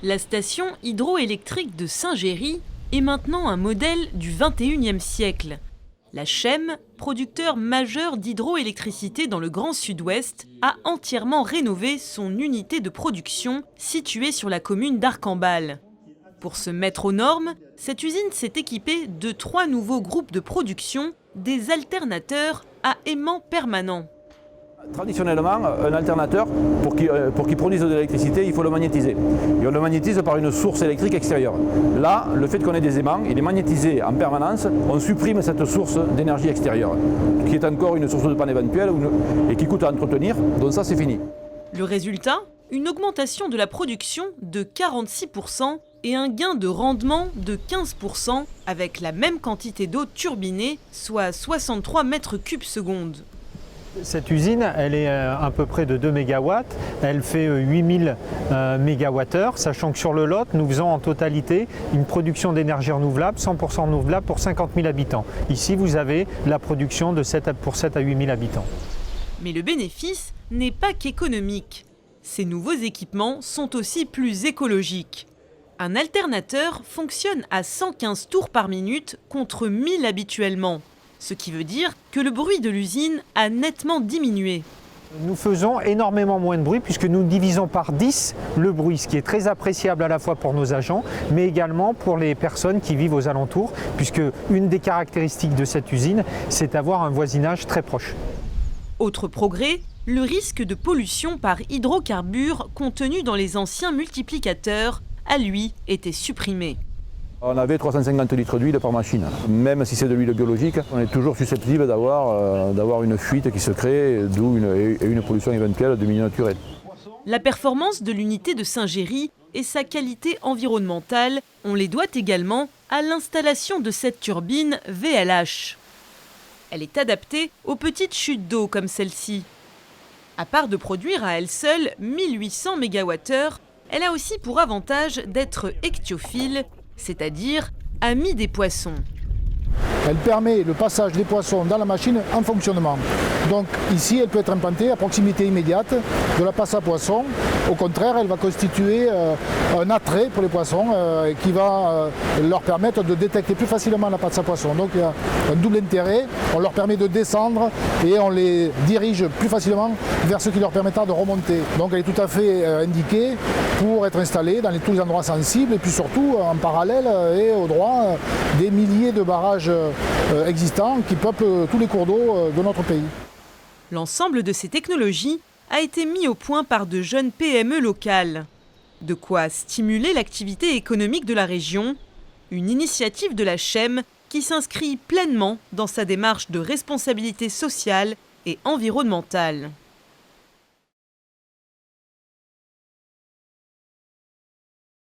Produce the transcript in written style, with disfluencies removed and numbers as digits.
La station hydroélectrique de Saint-Géry est maintenant un modèle du XXIe siècle. La Chem, producteur majeur d'hydroélectricité dans le Grand Sud-Ouest, a entièrement rénové son unité de production située sur la commune d'Arcambal. Pour se mettre aux normes, cette usine s'est équipée de 3 nouveaux groupes de production, des alternateurs à aimant permanent. Traditionnellement, un alternateur, pour qu'il produise de l'électricité, il faut le magnétiser. Et on le magnétise par une source électrique extérieure. Là, le fait qu'on ait des aimants, il est magnétisé en permanence, on supprime cette source d'énergie extérieure, qui est encore une source de panne éventuelle et qui coûte à entretenir, donc ça c'est fini. Le résultat, une augmentation de la production de 46% et un gain de rendement de 15% avec la même quantité d'eau turbinée, soit 63 mètres cubes secondes. Cette usine, elle est à peu près de 2 MW, elle fait 8000 MWh, sachant que sur le Lot, nous faisons en totalité une production d'énergie renouvelable, 100% renouvelable pour 50 000 habitants. Ici, vous avez la production pour 7 à 8 000 habitants. Mais le bénéfice n'est pas qu'économique. Ces nouveaux équipements sont aussi plus écologiques. Un alternateur fonctionne à 115 tours par minute contre 1000 habituellement. Ce qui veut dire que le bruit de l'usine a nettement diminué. Nous faisons énormément moins de bruit puisque nous divisons par 10 le bruit, ce qui est très appréciable à la fois pour nos agents, mais également pour les personnes qui vivent aux alentours, puisque une des caractéristiques de cette usine, c'est d'avoir un voisinage très proche. Autre progrès, le risque de pollution par hydrocarbures contenu dans les anciens multiplicateurs a lui été supprimé. On avait 350 litres d'huile par machine. Même si c'est de l'huile biologique, on est toujours susceptible d'avoir une fuite qui se crée, d'où une pollution éventuelle de milieu naturel. La performance de l'unité de Saint-Géry et sa qualité environnementale, on les doit également à l'installation de cette turbine VLH. Elle est adaptée aux petites chutes d'eau comme celle-ci. À part de produire à elle seule 1800 MWh, elle a aussi pour avantage d'être ectiophile, c'est-à-dire amie des poissons. Elle permet le passage des poissons dans la machine en fonctionnement. Donc ici, elle peut être implantée à proximité immédiate de la passe à poissons. Au contraire, elle va constituer un attrait pour les poissons qui va leur permettre de détecter plus facilement la passe à poissons. Donc il y a un double intérêt. On leur permet de descendre et on les dirige plus facilement vers ce qui leur permettra de remonter. Donc elle est tout à fait indiquée pour être installée dans tous les endroits sensibles et puis surtout en parallèle et au droit des milliers de barrages existants qui peuplent tous les cours d'eau de notre pays. L'ensemble de ces technologies a été mis au point par de jeunes PME locales. De quoi stimuler l'activité économique de la région, une initiative de la Chem qui s'inscrit pleinement dans sa démarche de responsabilité sociale et environnementale.